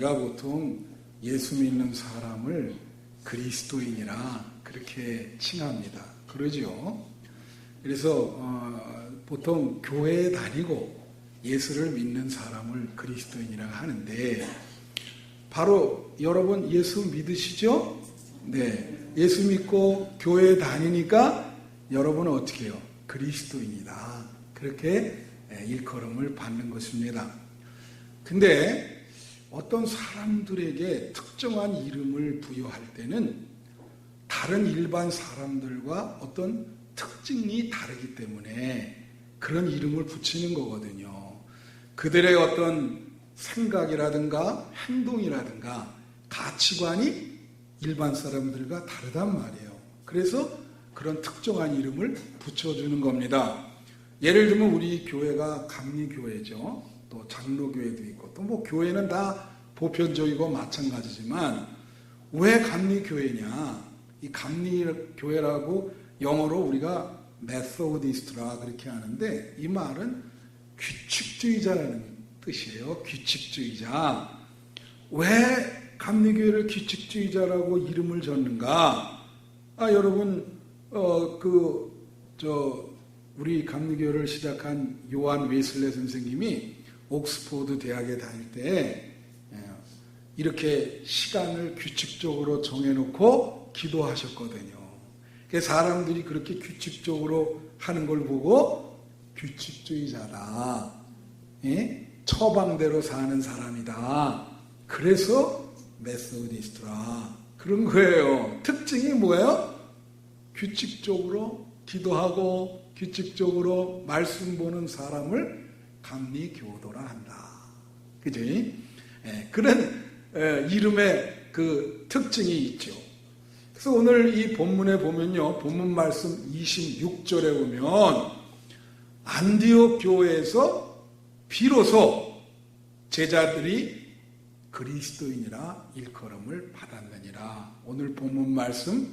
우리가 보통 예수 믿는 사람을 그리스도인이라 그렇게 칭합니다. 그러죠? 그래서 보통 교회에 다니고 예수를 믿는 사람을 그리스도인이라 하는데, 바로 여러분 예수 믿으시죠? 네, 예수 믿고 교회에 다니니까 여러분은 어떻게 해요? 그리스도인이다. 그렇게 일컬음을 받는 것입니다. 근데 어떤 사람들에게 특정한 이름을 부여할 때는 다른 일반 사람들과 어떤 특징이 다르기 때문에 그런 이름을 붙이는 거거든요. 그들의 어떤 생각이라든가 행동이라든가 가치관이 일반 사람들과 다르단 말이에요. 그래서 그런 특정한 이름을 붙여주는 겁니다. 예를 들면 우리 교회가 감리교회죠. 또 장로교회도 있고 또 뭐 교회는 다 보편적이고 마찬가지지만 왜 감리교회냐? 이 감리교회라고 영어로 우리가 메소디스트라 그렇게 하는데 이 말은 규칙주의자라는 뜻이에요. 규칙주의자. 왜 감리교회를 규칙주의자라고 이름을 줬는가? 여러분 우리 감리교회를 시작한 요한 웨슬레 선생님이 옥스포드 대학에 다닐 때 이렇게 시간을 규칙적으로 정해놓고 기도하셨거든요. 사람들이 그렇게 규칙적으로 하는 걸 보고 규칙주의자다, 처방대로 사는 사람이다, 그래서 메소디스트라 그런 거예요. 특징이 뭐예요? 규칙적으로 기도하고 규칙적으로 말씀 보는 사람을 감리교도라 한다. 그지? 그런 이름의 그 특징이 있죠. 그래서 오늘 이 본문에 보면요, 본문 말씀 26절에 보면 안디옥 교회에서 비로소 제자들이 그리스도인이라 일컬음을 받았느니라. 오늘 본문 말씀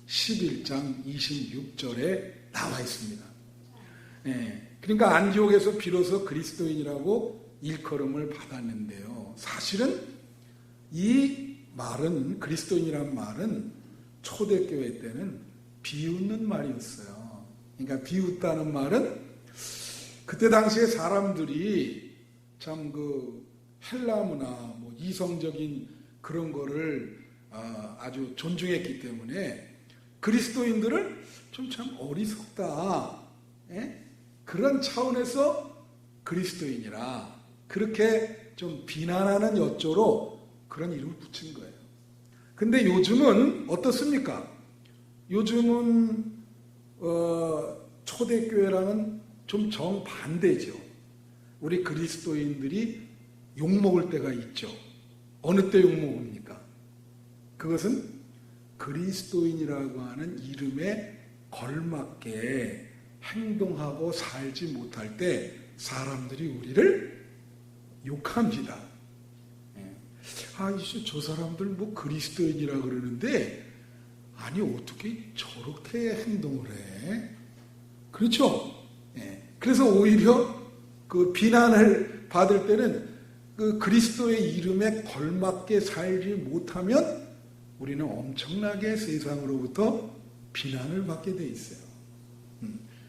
11장 26절에 나와 있습니다. 그러니까 안디옥에서 비로소 그리스도인이라고 일컬음을 받았는데요. 사실은 이 말은, 그리스도인이란 말은 초대교회 때는 비웃는 말이었어요. 그러니까 비웃다는 말은 그때 당시에 사람들이 참 헬라 문화, 뭐 이성적인 그런 거를 아주 존중했기 때문에 그리스도인들을 좀 참 어리석다, 그런 차원에서 그리스도인이라 그렇게 좀 비난하는 여조로 그런 이름을 붙인 거예요. 근데 요즘은 어떻습니까? 요즘은 초대교회랑은 좀 정반대죠. 우리 그리스도인들이 욕먹을 때가 있죠. 어느 때 욕먹습니까? 그것은 그리스도인이라고 하는 이름에 걸맞게 행동하고 살지 못할 때 사람들이 우리를 욕합니다. 이제 저 사람들 뭐 그리스도인이라 그러는데 아니 어떻게 저렇게 행동을 해? 그렇죠? 그래서 오히려 그 비난을 받을 때는 그 그리스도의 이름에 걸맞게 살지 못하면 우리는 엄청나게 세상으로부터 비난을 받게 돼 있어요.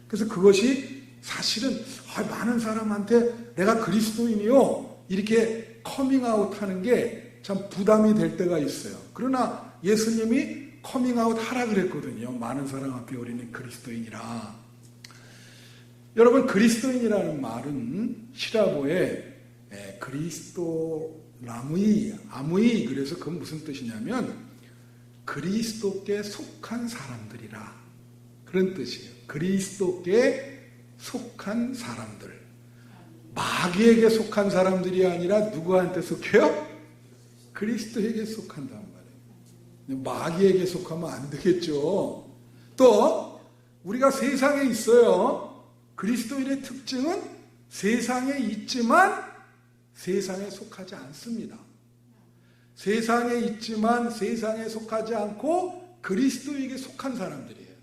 그래서 그것이 사실은 많은 사람한테 내가 그리스도인이요 이렇게 커밍아웃 하는 게 참 부담이 될 때가 있어요. 그러나 예수님이 커밍아웃 하라 그랬거든요. 많은 사람 앞에 우리는 그리스도인이라. 여러분, 그리스도인이라는 말은 히라보에 아무이, 그래서 그건 무슨 뜻이냐면 그리스도께 속한 사람들이라, 그런 뜻이에요. 그리스도께 속한 사람들. 마귀에게 속한 사람들이 아니라 누구한테 속해요? 그리스도에게 속한단 말이에요. 마귀에게 속하면 안 되겠죠. 또 우리가 세상에 있어요. 그리스도인의 특징은 세상에 있지만 세상에 속하지 않습니다. 세상에 있지만 세상에 속하지 않고 그리스도에게 속한 사람들이에요.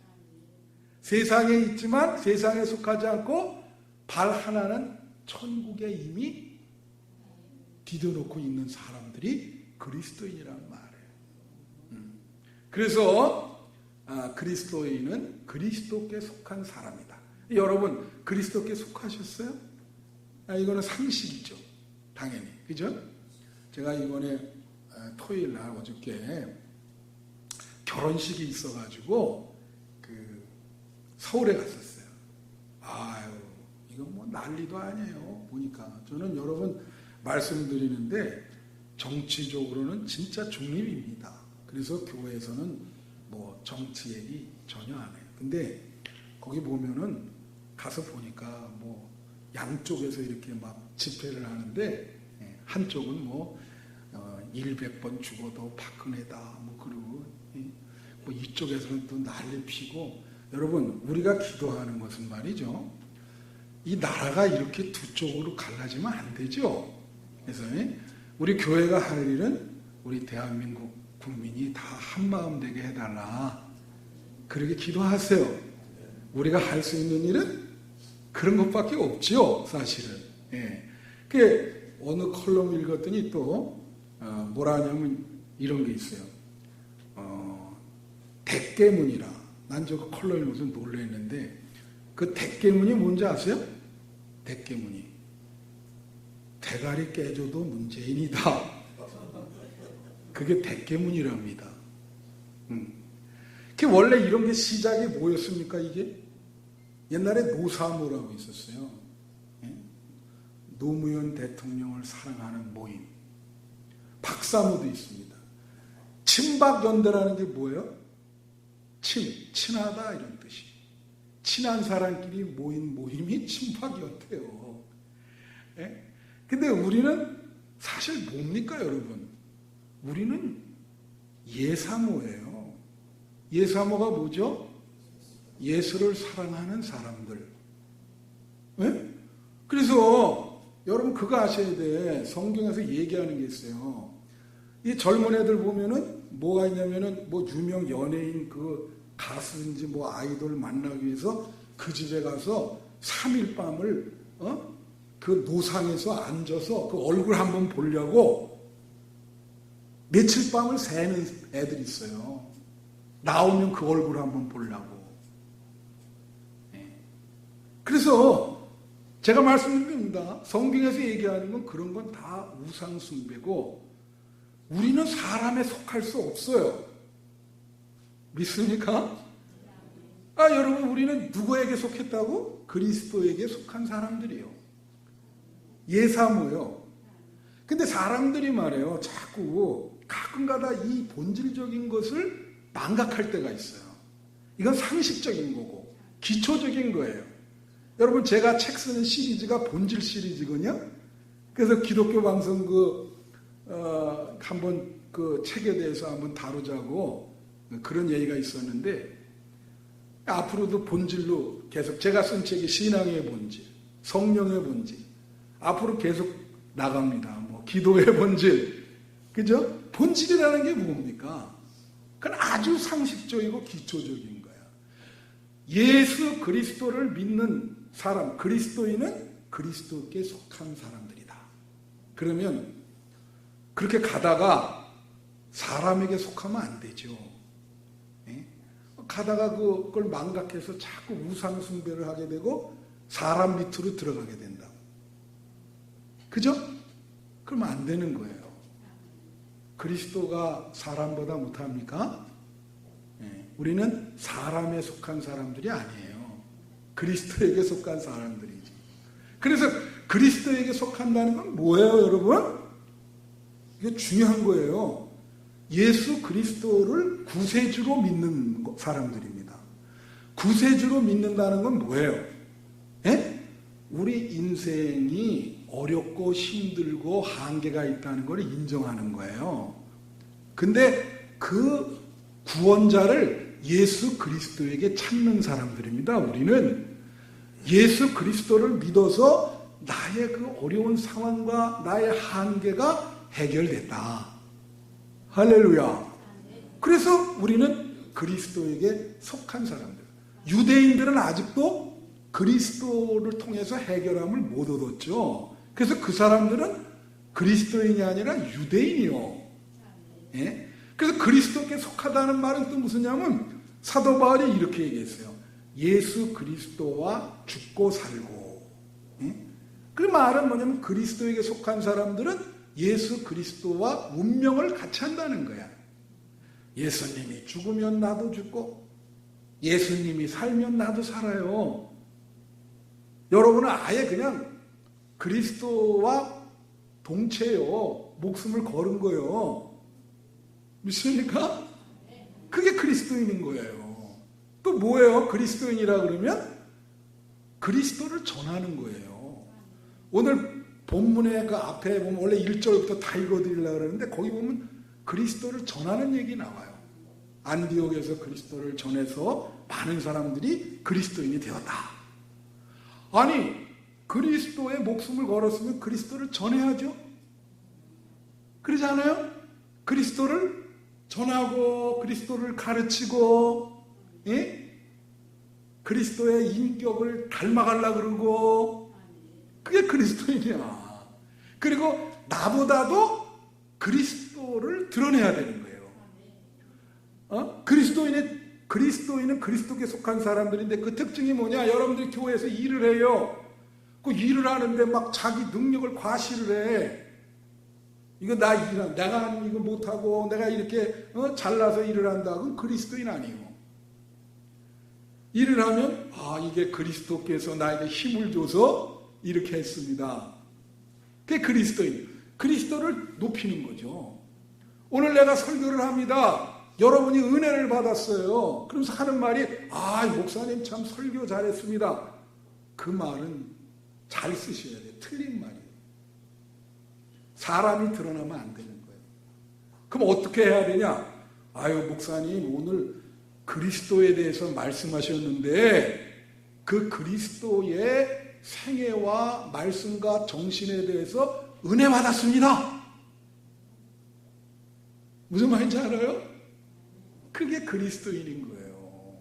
세상에 있지만 세상에 속하지 않고 발 하나는 천국에 이미 디뎌놓고 있는 사람들이 그리스도인이란 말이에요. 그래서 그리스도인은 그리스도께 속한 사람이다. 여러분 그리스도께 속하셨어요? 이거는 상식이죠. 당연히. 그죠? 제가 이번에 토요일 날 어저께 결혼식이 있어가지고 서울에 갔었어요. 아유, 이건 뭐 난리도 아니에요. 보니까 저는 여러분 말씀드리는데 정치적으로는 진짜 중립입니다. 그래서 교회에서는 뭐 정치 얘기 전혀 안 해요. 근데 거기 보면은 가서 보니까 뭐 양쪽에서 이렇게 막 집회를 하는데 한쪽은 뭐 100번 죽어도 박근혜다 뭐 그러고 뭐 이쪽에서는 또 난리 피고. 여러분 우리가 기도하는 것은 말이죠, 이 나라가 이렇게 두 쪽으로 갈라지면 안 되죠. 그래서 우리 교회가 할 일은 우리 대한민국 국민이 다 한마음 되게 해달라, 그렇게 기도하세요. 우리가 할 수 있는 일은 그런 것밖에 없죠, 사실은. 그 어느 컬럼 읽었더니 또 뭐라 하냐면 이런 게 있어요. 대깨문이라. 난 저 컬럼 읽어서 놀랐는데 그 대깨문이 뭔지 아세요? 대깨문이 대가리 깨져도 문재인이다. 그게 대깨문이랍니다. 그 원래 이런 게 시작이 뭐였습니까? 이게 옛날에 노사모라고 있었어요. 노무현 대통령을 사랑하는 모임. 박사모도 있습니다. 친박연대라는 게 뭐예요? 친하다 이런 뜻이. 친한 사람끼리 모인 모임이 친박연대요. 근데 우리는 사실 뭡니까 여러분? 우리는 예사모예요. 예사모가 뭐죠? 예수를 사랑하는 사람들. 그래서 여러분 그거 아셔야 돼. 성경에서 얘기하는 게 있어요. 이 젊은 애들 보면은 뭐가 있냐면은 뭐 유명 연예인 그 가수인지 뭐 아이돌 만나기 위해서 그 집에 가서 3일 밤을 그 노상에서 앉아서 그 얼굴 한번 보려고 며칠 밤을 새는 애들이 있어요. 나오면 그 얼굴 한번 보려고. 그래서 제가 말씀드립니다. 성경에서 얘기하는 건 그런 건 다 우상숭배고 우리는 사람에 속할 수 없어요. 믿습니까? 여러분 우리는 누구에게 속했다고? 그리스도에게 속한 사람들이요. 예사모요. 근데 사람들이 말해요. 자꾸 가끔가다 이 본질적인 것을 망각할 때가 있어요. 이건 상식적인 거고 기초적인 거예요. 여러분 제가 책 쓰는 시리즈가 본질 시리즈거든요. 그래서 기독교 방송 한번 그 책에 대해서 한번 다루자고 그런 얘기가 있었는데 앞으로도 본질로 계속 제가 쓴 책이 신앙의 본질, 성령의 본질 앞으로 계속 나갑니다. 뭐 기도의 본질, 그죠? 본질이라는 게 뭡니까? 그건 아주 상식적이고 기초적인 거야. 예수 그리스도를 믿는 사람, 그리스도인은 그리스도께 속한 사람들이다. 그러면 그렇게 가다가 사람에게 속하면 안 되죠. 가다가 그걸 망각해서 자꾸 우상 숭배를 하게 되고 사람 밑으로 들어가게 된다고. 그죠? 그러면 안 되는 거예요. 그리스도가 사람보다 못합니까? 우리는 사람에 속한 사람들이 아니에요. 그리스도에게 속한 사람들이지. 그래서 그리스도에게 속한다는 건 뭐예요, 여러분? 이게 중요한 거예요. 예수 그리스도를 구세주로 믿는 사람들입니다. 구세주로 믿는다는 건 뭐예요? 우리 인생이 어렵고 힘들고 한계가 있다는 걸 인정하는 거예요. 근데 그 구원자를 예수 그리스도에게 찾는 사람들입니다. 우리는 예수 그리스도를 믿어서 나의 그 어려운 상황과 나의 한계가 해결됐다. 할렐루야. 그래서 우리는 그리스도에게 속한 사람들. 유대인들은 아직도 그리스도를 통해서 해결함을 못 얻었죠. 그래서 그 사람들은 그리스도인이 아니라 유대인이요. 예? 그래서 그리스도께 속하다는 말은 또 무슨냐면 사도 바울이 이렇게 얘기했어요. 예수 그리스도와 죽고 살고. 예? 그 말은 뭐냐면 그리스도에게 속한 사람들은 예수 그리스도와 운명을 같이 한다는 거야. 예수님이 죽으면 나도 죽고 예수님이 살면 나도 살아요. 여러분은 아예 그냥 그리스도와 동체요. 목숨을 걸은 거예요. 믿습니까? 그게 그리스도인인 거예요. 또 뭐예요? 그리스도인이라 그러면 그리스도를 전하는 거예요. 오늘 본문의 그 앞에 보면 원래 1절부터 다 읽어드리려고 그러는데 거기 보면 그리스도를 전하는 얘기 나와요. 안디옥에서 그리스도를 전해서 많은 사람들이 그리스도인이 되었다. 아니, 그리스도의 목숨을 걸었으면 그리스도를 전해야죠. 그러지 않아요? 그리스도를 전하고 그리스도를 가르치고, 예? 그리스도의 인격을 닮아가려고 그러고, 그게 그리스도인이야. 그리고 나보다도 그리스도를 드러내야 되는 거예요. 그리스도인은 그리스도께 속한 사람들인데 그 특징이 뭐냐? 여러분들이 교회에서 일을 해요. 그 일을 하는데 막 자기 능력을 과시를 해. 이거 내가 아니면 이거 못하고 내가 이렇게 잘나서 일을 한다. 그건 그리스도인 아니에요. 일을 하면 이게 그리스도께서 나에게 힘을 줘서 이렇게 했습니다. 그게 그리스도인. 그리스도를 높이는 거죠. 오늘 내가 설교를 합니다. 여러분이 은혜를 받았어요. 그러면서 하는 말이 목사님 참 설교 잘했습니다. 그 말은 잘 쓰셔야 돼요. 틀린 말이에요. 사람이 드러나면 안 되는 거예요. 그럼 어떻게 해야 되냐? 목사님 오늘 그리스도에 대해서 말씀하셨는데 그 그리스도의 생애와 말씀과 정신에 대해서 은혜 받았습니다. 무슨 말인지 알아요? 그게 그리스도인인 거예요.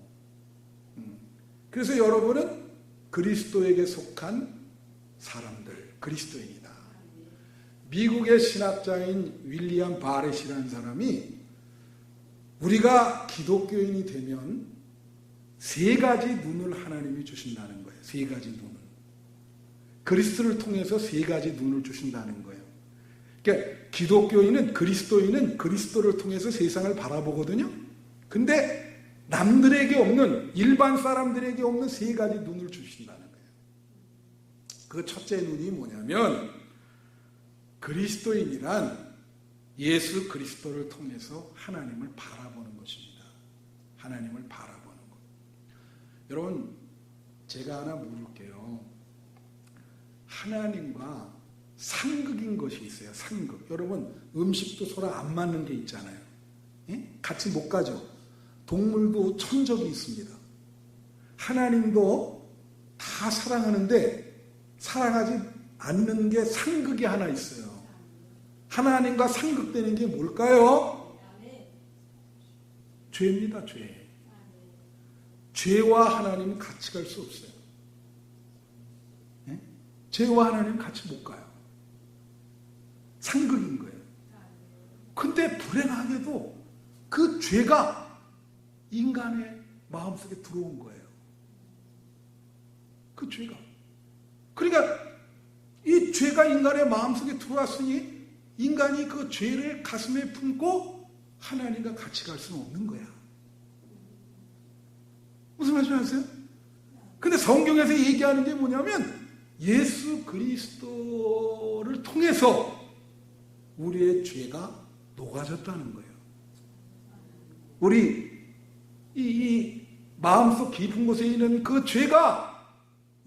그래서 여러분은 그리스도에게 속한 사람들, 그리스도인이다. 미국의 신학자인 윌리엄 바렛이라는 사람이 우리가 기독교인이 되면 세 가지 눈을 하나님이 주신다는 거예요. 세 가지 눈을. 그리스도를 통해서 세 가지 눈을 주신다는 거예요. 그러니까 기독교인은 그리스도인은 그리스도를 통해서 세상을 바라보거든요. 근데 남들에게 없는 일반 사람들에게 없는 세 가지 눈을 주신다는 거예요. 그 첫째 눈이 뭐냐면 그리스도인이란 예수 그리스도를 통해서 하나님을 바라보는 것입니다. 하나님을 바라보는 것. 여러분 제가 하나 물을게요. 하나님과 상극인 것이 있어요. 상극. 여러분 음식도 서로 안 맞는 게 있잖아요. 예? 같이 못 가죠. 동물도 천적이 있습니다. 하나님도 다 사랑하는데 사랑하지 않는 게 상극이 하나 있어요. 하나님과 상극되는 게 뭘까요? 죄입니다. 죄. 죄와 하나님은 같이 갈 수 없어요. 예? 죄와 하나님은 같이 못 가요. 상극인 거예요. 근데 불행하게도 그 죄가 인간의 마음속에 들어온 거예요. 그 죄가. 그러니까 이 죄가 인간의 마음속에 들어왔으니 인간이 그 죄를 가슴에 품고 하나님과 같이 갈 수는 없는 거야. 무슨 말씀 하세요? 근데 성경에서 얘기하는 게 뭐냐면 예수 그리스도를 통해서 우리의 죄가 녹아졌다는 거예요. 우리 이 마음속 깊은 곳에 있는 그 죄가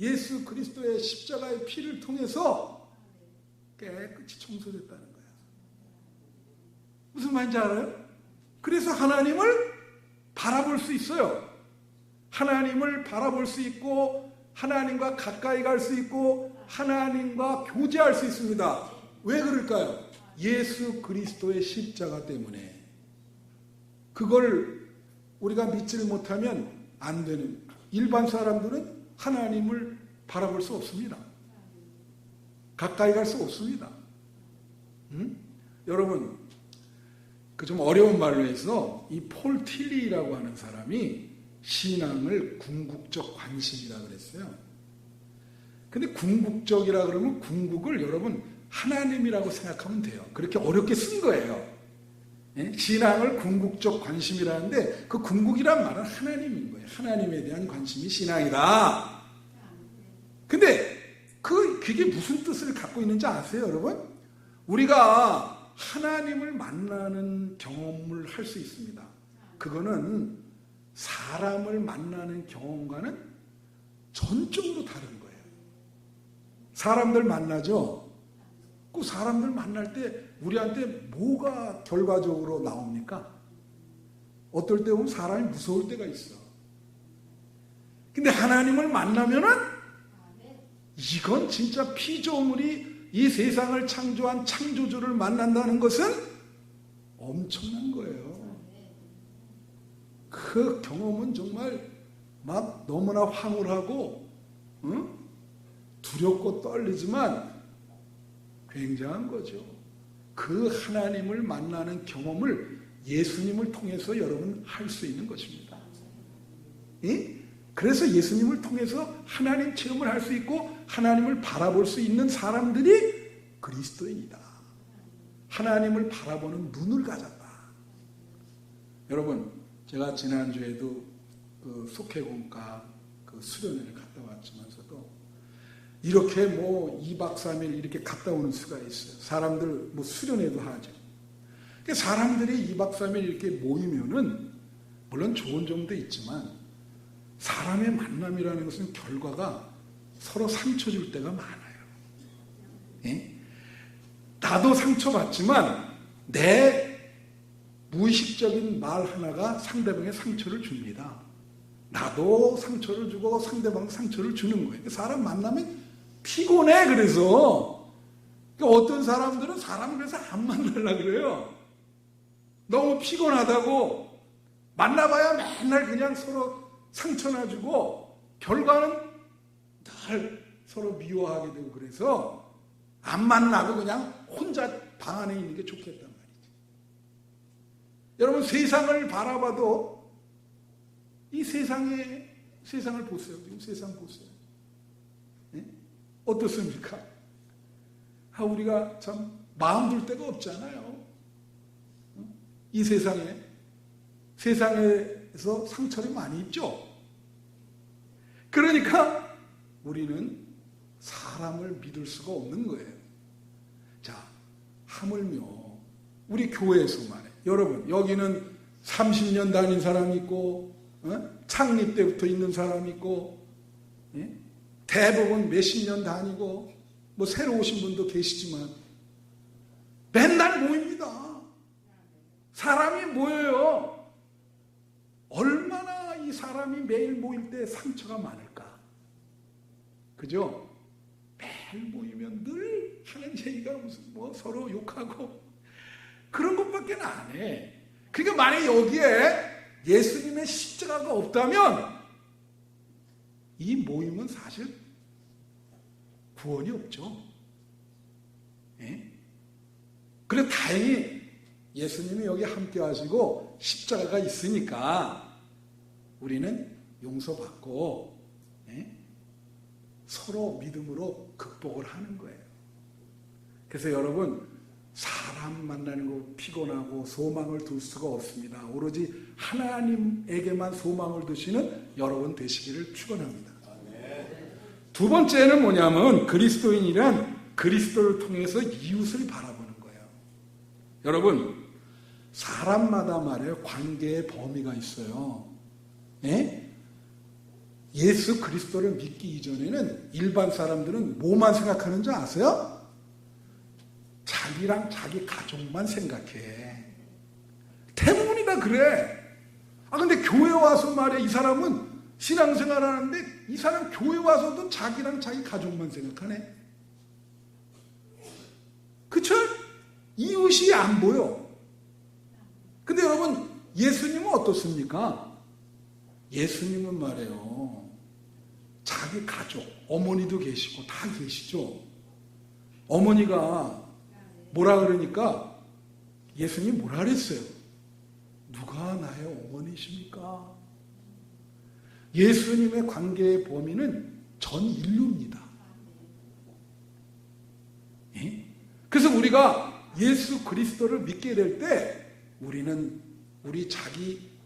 예수 그리스도의 십자가의 피를 통해서 깨끗이 청소됐다는 거예요. 무슨 말인지 알아요? 그래서 하나님을 바라볼 수 있어요. 하나님을 바라볼 수 있고 하나님과 가까이 갈 수 있고 하나님과 교제할 수 있습니다. 왜 그럴까요? 예수 그리스도의 십자가 때문에. 그걸 우리가 믿지를 못하면 안 되는, 일반 사람들은 하나님을 바라볼 수 없습니다. 가까이 갈 수 없습니다. 여러분, 그 좀 어려운 말로 해서 이 폴 틸리라고 하는 사람이 신앙을 궁극적 관심이라 그랬어요. 근데 궁극적이라 그러면 궁극을 여러분 하나님이라고 생각하면 돼요. 그렇게 어렵게 쓴 거예요. 예? 신앙을 궁극적 관심이라는데 그 궁극이란 말은 하나님인 거예요. 하나님에 대한 관심이 신앙이다. 근데 그게 무슨 뜻을 갖고 있는지 아세요, 여러분? 우리가 하나님을 만나는 경험을 할 수 있습니다. 그거는 사람을 만나는 경험과는 전적으로 다른 거예요. 사람들 만나죠? 그 사람들 만날 때 우리한테 뭐가 결과적으로 나옵니까? 어떨 때 보면 사람이 무서울 때가 있어. 근데 하나님을 만나면은 이건 진짜 피조물이 이 세상을 창조한 창조주를 만난다는 것은 엄청난 거예요. 그 경험은 정말 막 너무나 황홀하고 두렵고 떨리지만 굉장한 거죠. 그 하나님을 만나는 경험을 예수님을 통해서 여러분 할 수 있는 것입니다. 예? 그래서 예수님을 통해서 하나님 체험을 할 수 있고 하나님을 바라볼 수 있는 사람들이 그리스도인이다. 하나님을 바라보는 눈을 가졌다. 여러분, 제가 지난주에도 그 속회공과 그 수련회를 갔다 왔지만서도 이렇게 뭐 2박 3일 이렇게 갔다 오는 수가 있어요. 사람들 뭐 수련회도 하죠. 사람들이 2박 3일 이렇게 모이면은 물론 좋은 점도 있지만 사람의 만남이라는 것은 결과가 서로 상처 줄 때가 많아요. 예? 나도 상처받지만 내 무의식적인 말 하나가 상대방의 상처를 줍니다. 나도 상처를 주고 상대방 상처를 주는 거예요. 사람 만나면 피곤해. 그래서 어떤 사람들은 사람을 그래서 안 만나려고 그래요. 너무 피곤하다고 만나봐야 맨날 그냥 서로 상처나 주고 결과는 늘 서로 미워하게 되고 그래서 안 만나고 그냥 혼자 방 안에 있는 게 좋겠단 말이죠. 여러분 세상을 바라봐도 이 세상을 보세요. 지금 세상 보세요. 네? 어떻습니까? 우리가 참 마음 둘 데가 없잖아요. 이 세상에서 상처를 많이 입죠. 그러니까 우리는 사람을 믿을 수가 없는 거예요. 자, 하물며 우리 교회에서 말해. 여러분, 여기는 30년 다닌 사람이 있고 창립 때부터 있는 사람이 있고 대부분 몇십 년 다니고 뭐 새로 오신 분도 계시지만 맨날 모입니다. 사람이 모여요. 얼마나 이 사람이 매일 모일 때 상처가 많을까? 그죠? 매일 모이면 늘 하는 얘기가 무슨 뭐 서로 욕하고 그런 것밖에 안 해. 그러니까 만약에 여기에 예수님의 십자가가 없다면 이 모임은 사실 구원이 없죠. 예? 그래 다행히 예수님이 여기 함께 하시고 십자가가 있으니까 우리는 용서받고 서로 믿음으로 극복을 하는 거예요. 그래서 여러분 사람 만나는 거 피곤하고 소망을 둘 수가 없습니다. 오로지 하나님에게만 소망을 두시는 여러분 되시기를 축원합니다. 두 번째는 뭐냐면 그리스도인이란 그리스도를 통해서 이웃을 바라보는 거예요. 여러분 사람마다 말이에요. 관계의 범위가 있어요. 예? 예수 그리스도를 믿기 이전에는 일반 사람들은 뭐만 생각하는 줄 아세요? 자기랑 자기 가족만 생각해. 대부분이 다 그래. 근데 교회 와서 말이야 이 사람은 신앙생활 하는데 이 사람 교회 와서도 자기랑 자기 가족만 생각하네. 그쵸? 이웃이 안 보여. 근데 여러분 예수님은 어떻습니까? 예수님은 말이에요. 자기 가족, 어머니도 계시고 다 계시죠. 어머니가 뭐라 그러니까 예수님 뭐라 그랬어요? 누가 나의 어머니십니까? 예수님의 관계의 범위는 전 인류입니다. 예? 그래서 우리가 예수 그리스도를 믿게 될 때 우리는 우리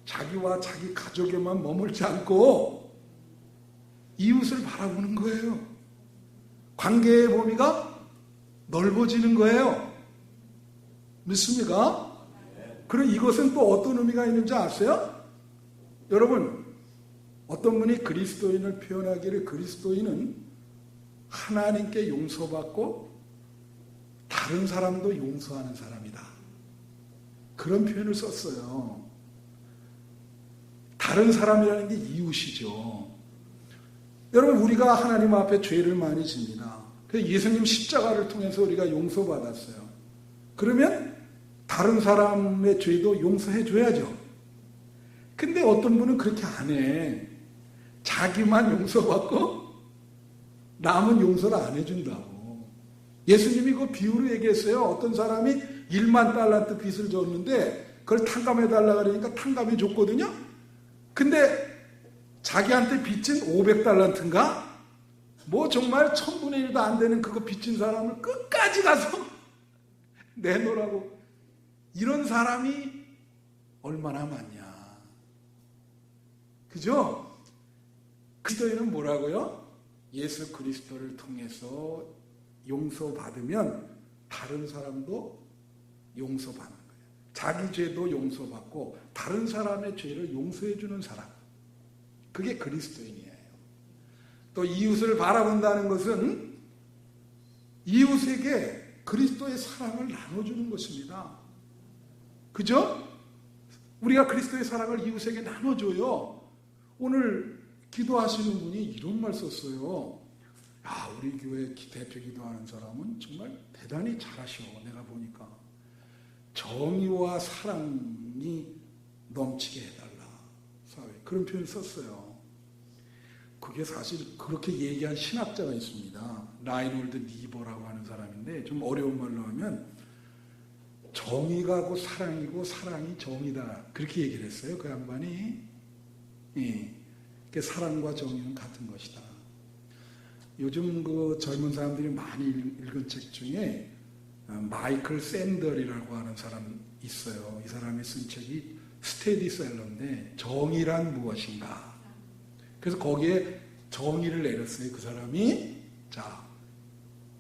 자기와 자기 가족에만 머물지 않고 이웃을 바라보는 거예요. 관계의 범위가 넓어지는 거예요. 믿습니까? 그럼 이것은 또 어떤 의미가 있는지 아세요? 여러분, 어떤 분이 그리스도인을 표현하기를 그리스도인은 하나님께 용서받고 다른 사람도 용서하는 사람이다. 그런 표현을 썼어요. 다른 사람이라는 게 이웃이죠. 여러분, 우리가 하나님 앞에 죄를 많이 집니다. 그래서 예수님 십자가를 통해서 우리가 용서받았어요. 그러면 다른 사람의 죄도 용서해 줘야죠. 근데 어떤 분은 그렇게 안 해. 자기만 용서받고 남은 용서를 안 해준다고. 예수님이 그 비유로 얘기했어요. 어떤 사람이 1만 달란트 빚을 졌는데 그걸 탕감해달라 그러니까 탕감해 줬거든요. 근데 자기한테 빚진 500달란트인가? 뭐 정말 1000분의 1도 안 되는 그거 빚진 사람을 끝까지 가서 내놓으라고. 이런 사람이 얼마나 많냐. 그죠? 그리스도인은 뭐라고요? 예수 그리스도를 통해서 용서받으면 다른 사람도 용서받는 거예요. 자기 죄도 용서받고 다른 사람의 죄를 용서해주는 사람. 그게 그리스도인이에요. 또 이웃을 바라본다는 것은 이웃에게 그리스도의 사랑을 나눠주는 것입니다. 그죠? 우리가 그리스도의 사랑을 이웃에게 나눠줘요. 오늘 기도하시는 분이 이런 말 썼어요. 야, 우리 교회 대표 기도하는 사람은 정말 대단히 잘하셔. 내가 보니까 정의와 사랑이 넘치게 해달라. 사회 그런 표현을 썼어요. 그게 사실 그렇게 얘기한 신학자가 있습니다. 라이놀드 니버라고 하는 사람인데 좀 어려운 말로 하면 정의가 고 사랑이고 사랑이 정의다. 그렇게 얘기를 했어요. 그 양반이. 예. 사랑과 정의는 같은 것이다. 요즘 그 젊은 사람들이 많이 읽은 책 중에 마이클 샌들이라고 하는 사람 있어요. 이 사람이 쓴 책이 스테디셀러인데 정의란 무엇인가. 그래서 거기에 정의를 내렸어요. 그 사람이. 자,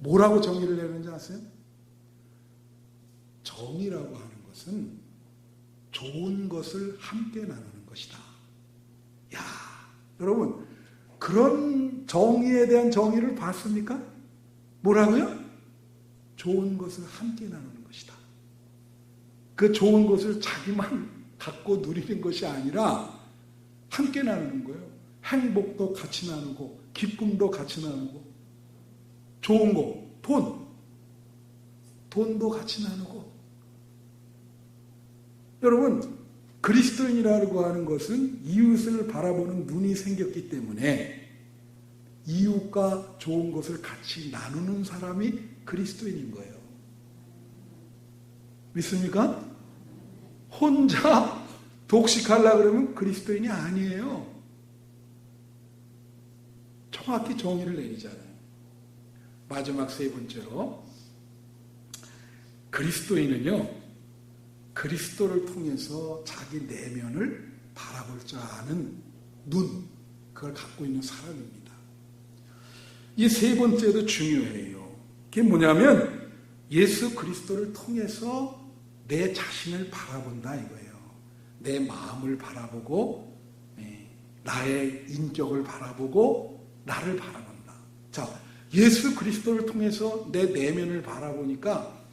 뭐라고 정의를 내렸는지 아세요? 정의라고 하는 것은 좋은 것을 함께 나누는 것이다. 야, 여러분, 그런 정의에 대한 정의를 봤습니까? 뭐라고요? 좋은 것을 함께 나누는 것이다. 그 좋은 것을 자기만 갖고 누리는 것이 아니라 함께 나누는 거예요. 행복도 같이 나누고 기쁨도 같이 나누고 좋은 거, 돈도 같이 나누고. 여러분, 그리스도인이라고 하는 것은 이웃을 바라보는 눈이 생겼기 때문에 이웃과 좋은 것을 같이 나누는 사람이 그리스도인인 거예요. 믿습니까? 혼자 독식하려고 그러면 그리스도인이 아니에요. 정확히 정의를 내리잖아요. 마지막 세 번째로, 그리스도인은요, 그리스도를 통해서 자기 내면을 바라볼 줄 아는 눈, 그걸 갖고 있는 사람입니다. 이 세 번째도 중요해요. 그게 뭐냐면 예수 그리스도를 통해서 내 자신을 바라본다 이거예요. 내 마음을 바라보고 나의 인격을 바라보고 나를 바라본다. 자, 예수 그리스도를 통해서 내 내면을 바라보니까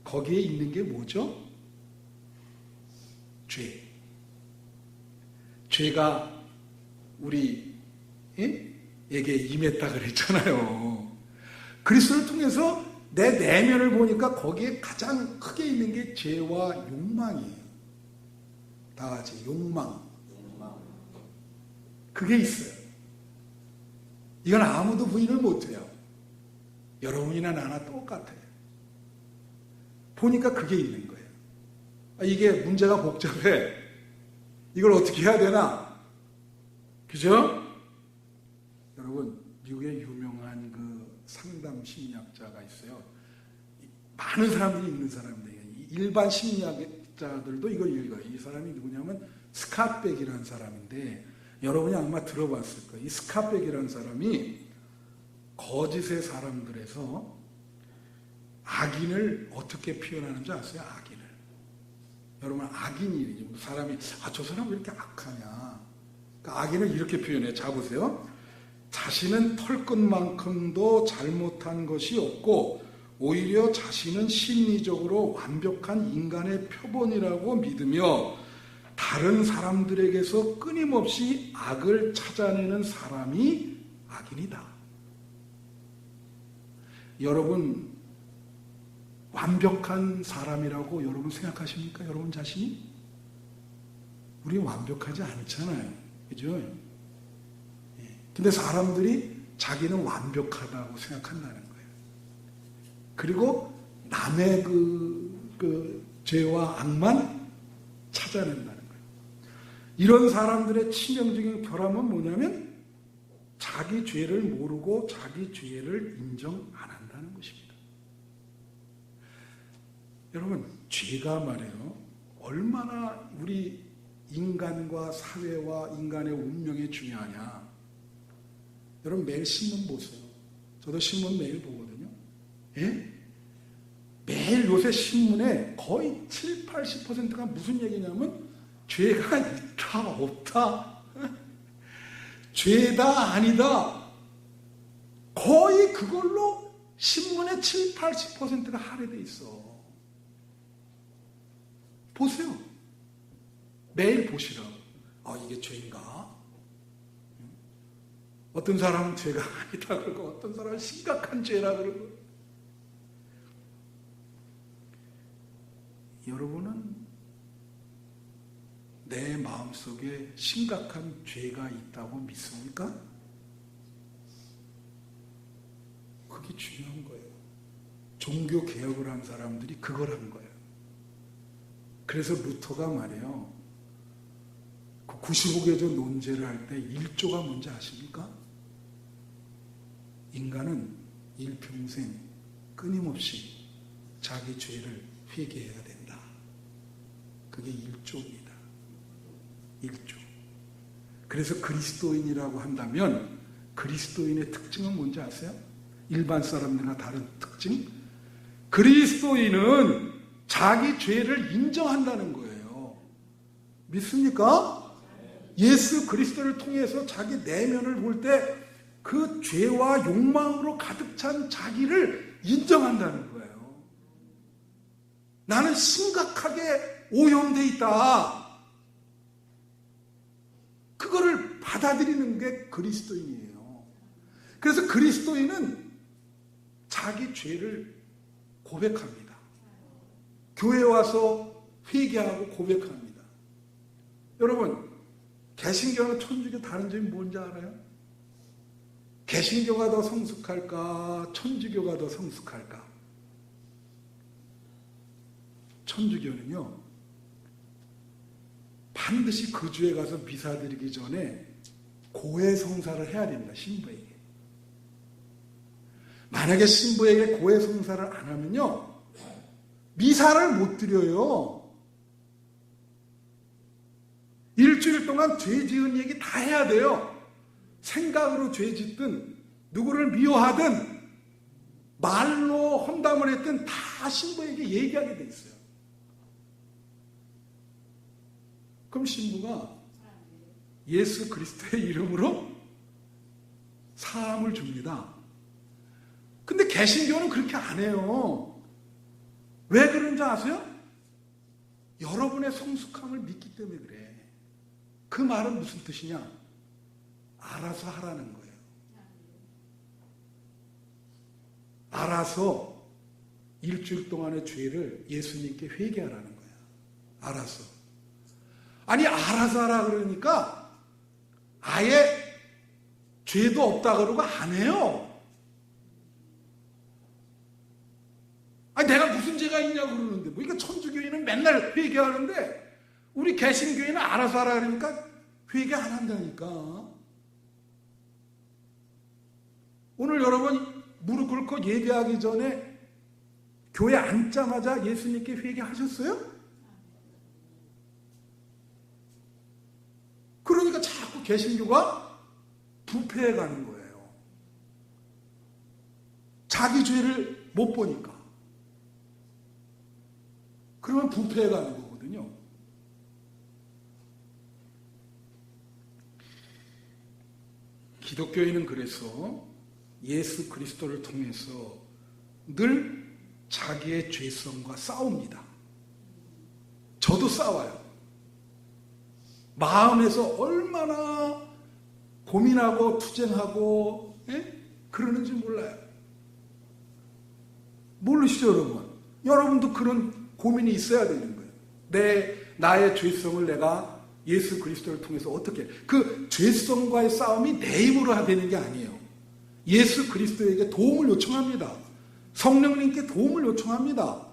거기에 있는 게 뭐죠? 죄. 죄가 우리에게 임했다 그랬잖아요. 그리스도를 통해서 내 내면을 보니까 거기에 가장 크게 있는 게 죄와 욕망이에요. 다 같이 욕망. 그게 있어요. 이건 아무도 부인을 못해요. 여러분이나 나나 똑같아요. 보니까 그게 있는 거예요. 이게 문제가 복잡해. 이걸 어떻게 해야 되나? 그죠? 여러분, 미국의 유명한 그 상담 심리학자가 있어요. 많은 사람들이 읽는 사람인데, 일반 심리학자들도 이걸 읽어요. 이 사람이 누구냐면 스캇백이라는 사람인데, 여러분이 아마 들어봤을 거예요. 이 스캇백이라는 사람이 거짓의 사람들에서 악인을 어떻게 표현하는지 아세요? 악인을. 여러분, 악인이 사람이 저 사람 왜 이렇게 악하냐? 그러니까 악인을 이렇게 표현해요. 자 보세요. 자신은 털끝만큼도 잘못한 것이 없고 오히려 자신은 심리적으로 완벽한 인간의 표본이라고 믿으며 다른 사람들에게서 끊임없이 악을 찾아내는 사람이 악인이다. 여러분, 완벽한 사람이라고 여러분 생각하십니까? 여러분 자신이? 우리 완벽하지 않잖아요. 그죠? 근데 사람들이 자기는 완벽하다고 생각한다는 거예요. 그리고 남의 그 죄와 악만 찾아낸다는 거예요. 이런 사람들의 치명적인 결함은 뭐냐면 자기 죄를 모르고 자기 죄를 인정 안 한다는 것입니다. 여러분, 죄가 말이에요. 얼마나 우리 인간과 사회와 인간의 운명에 중요하냐. 여러분, 매일 신문 보세요. 저도 신문 매일 보거든요. 예? 매일 요새 신문에 거의 7, 80%가 무슨 얘기냐면 죄가 있다, 없다. 죄다, 아니다. 거의 그걸로 신문의 7, 80%가 할애돼 있어. 보세요. 매일 보시라고. 이게 죄인가? 어떤 사람은 죄가 아니다 그러고 어떤 사람은 심각한 죄라 그러고. 여러분은 내 마음속에 심각한 죄가 있다고 믿습니까? 그게 중요한 거예요. 종교 개혁을 한 사람들이 그걸 한 거예요. 그래서 루터가 말해요. 95개조 논제를 할 때 1조가 뭔지 아십니까? 인간은 일평생 끊임없이 자기 죄를 회개해야 된다. 그게 1조입니다. 1조. 그래서 그리스도인이라고 한다면 그리스도인의 특징은 뭔지 아세요? 일반 사람들과 다른 특징? 그리스도인은 자기 죄를 인정한다는 거예요. 믿습니까? 예수 그리스도를 통해서 자기 내면을 볼 때 그 죄와 욕망으로 가득 찬 자기를 인정한다는 거예요. 나는 심각하게 오염되어 있다. 그거를 받아들이는 게 그리스도인이에요. 그래서 그리스도인은 자기 죄를 고백합니다. 교회에 와서 회개하고 고백합니다. 여러분, 개신교는 천주교 다른 점이 뭔지 알아요? 개신교가 더 성숙할까? 천주교가 더 성숙할까? 천주교는요, 반드시 그 주에 가서 미사 드리기 전에 고해성사를 해야 됩니다. 신부에게. 만약에 신부에게 고해성사를 안 하면요, 미사를 못 드려요. 일주일 동안 죄 지은 얘기 다 해야 돼요. 생각으로 죄 짓든 누구를 미워하든 말로 험담을 했든 다 신부에게 얘기하게 돼 있어요. 그럼 신부가 예수 그리스도의 이름으로 사함을 줍니다. 근데 개신교는 그렇게 안 해요. 왜 그런지 아세요? 여러분의 성숙함을 믿기 때문에 그래. 그 말은 무슨 뜻이냐? 알아서 하라는 거예요. 알아서 일주일 동안의 죄를 예수님께 회개하라는 거야. 알아서. 아니, 알아서 하라 그러니까 아예 죄도 없다 그러고 안 해요. 아니, 내가 무슨 문제가 있냐고 그러는데, 뭐, 이거 천주교인은 맨날 회개하는데, 우리 개신교인은 알아서 하라 그러니까 회개 안 한다니까. 오늘 여러분 무릎 꿇고 예배하기 전에 교회 앉자마자 예수님께 회개하셨어요? 그러니까 자꾸 개신교가 부패해 가는 거예요. 자기 죄를 못 보니까. 그러면 부패해 가는 거거든요. 기독교인은 그래서 예수 그리스도를 통해서 늘 자기의 죄성과 싸웁니다. 저도 싸워요. 마음에서 얼마나 고민하고 투쟁하고 그러는지 몰라요. 모르시죠, 여러분? 여러분도 그런 고민이 있어야 되는 거예요. 나의 죄성을 내가 예수 그리스도를 통해서 어떻게, 그 죄성과의 싸움이 내 힘으로 되는 게 아니에요. 예수 그리스도에게 도움을 요청합니다. 성령님께 도움을 요청합니다.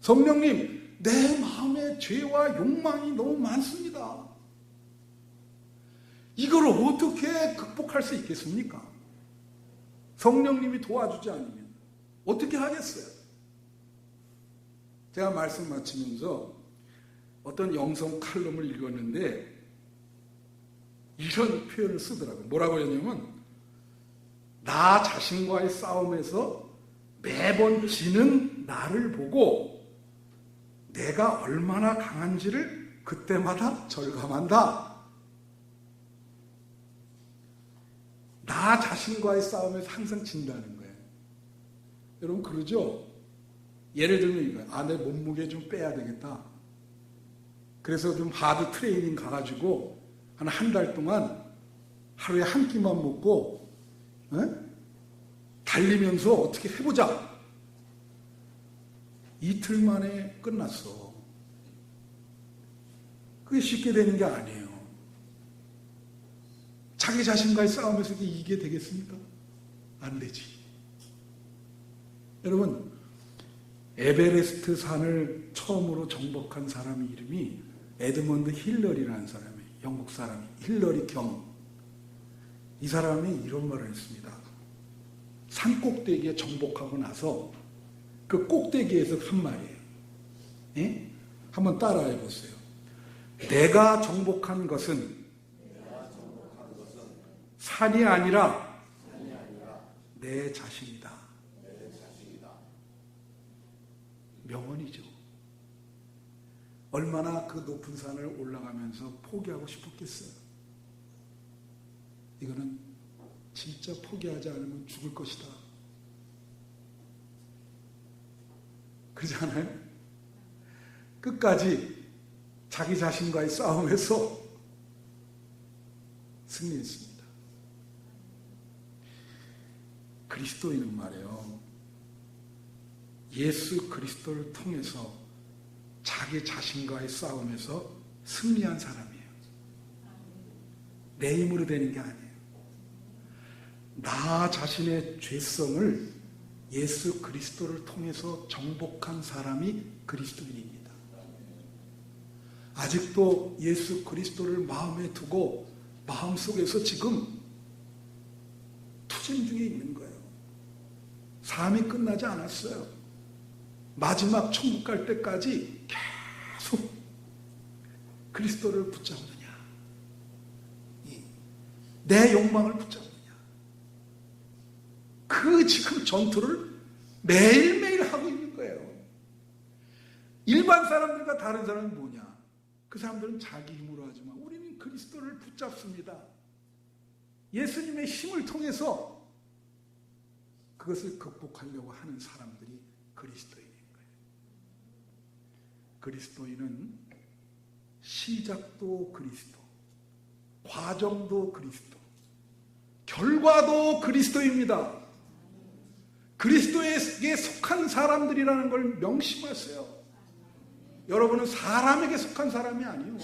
성령님, 내 마음에 죄와 욕망이 너무 많습니다. 이걸 어떻게 극복할 수 있겠습니까? 성령님이 도와주지 않으면 어떻게 하겠어요? 제가 말씀 마치면서 어떤 영성 칼럼을 읽었는데 이런 표현을 쓰더라고요. 뭐라고 했냐면, 나 자신과의 싸움에서 매번 지는 나를 보고 내가 얼마나 강한지를 그때마다 절감한다. 나 자신과의 싸움에서 항상 진다는 거예요. 여러분 그러죠? 예를 들면 이거예요. 내 몸무게 좀 빼야 되겠다. 그래서 좀 하드 트레이닝 가가지고 한 달 동안 하루에 한 끼만 먹고 달리면서 어떻게 해보자. 이틀 만에 끝났어. 그게 쉽게 되는 게 아니에요. 자기 자신과의 싸움에서 이게 되겠습니까? 안 되지. 여러분, 에베레스트 산을 처음으로 정복한 사람 이름이 에드먼드 힐러리라는 사람이에요. 영국 사람이. 힐러리 경. 이 사람이 이런 말을 했습니다. 산 꼭대기에 정복하고 나서 그 꼭대기에서 한 말이에요. 한번 따라해 보세요. 내가 정복한 것은 산이 아니라 내 자신이다. 명언이죠. 얼마나 그 높은 산을 올라가면서 포기하고 싶었겠어요. 이거는 진짜 포기하지 않으면 죽을 것이다. 그러지 않아요? 끝까지 자기 자신과의 싸움에서 승리했습니다. 그리스도인은 말이에요. 예수 그리스도를 통해서 자기 자신과의 싸움에서 승리한 사람이에요. 내 힘으로 되는 게 아니에요. 나 자신의 죄성을 예수 그리스도를 통해서 정복한 사람이 그리스도인입니다. 아직도 예수 그리스도를 마음에 두고 마음속에서 지금 투쟁 중에 있는 거예요. 삶이 끝나지 않았어요. 마지막 천국 갈 때까지 계속 그리스도를 붙잡느냐, 내 욕망을 붙잡느냐, 그 지금 전투를 매일매일 하고 있는 거예요. 일반 사람들과 다른 사람은 뭐냐? 그 사람들은 자기 힘으로 하지만 우리는 그리스도를 붙잡습니다. 예수님의 힘을 통해서 그것을 극복하려고 하는 사람들이 그리스도인인 거예요. 그리스도인은 시작도 그리스도, 과정도 그리스도, 결과도 그리스도입니다. 그리스도에게 속한 사람들이라는 걸 명심하세요. 여러분은 사람에게 속한 사람이 아니에요.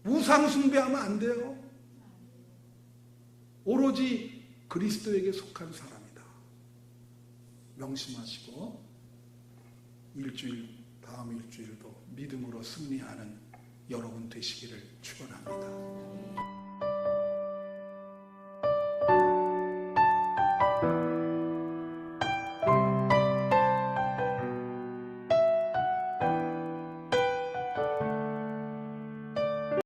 우상숭배하면 안 돼요. 오로지 그리스도에게 속한 사람이다. 명심하시고 다음 일주일도 믿음으로 승리하는 여러분 되시기를 축원합니다.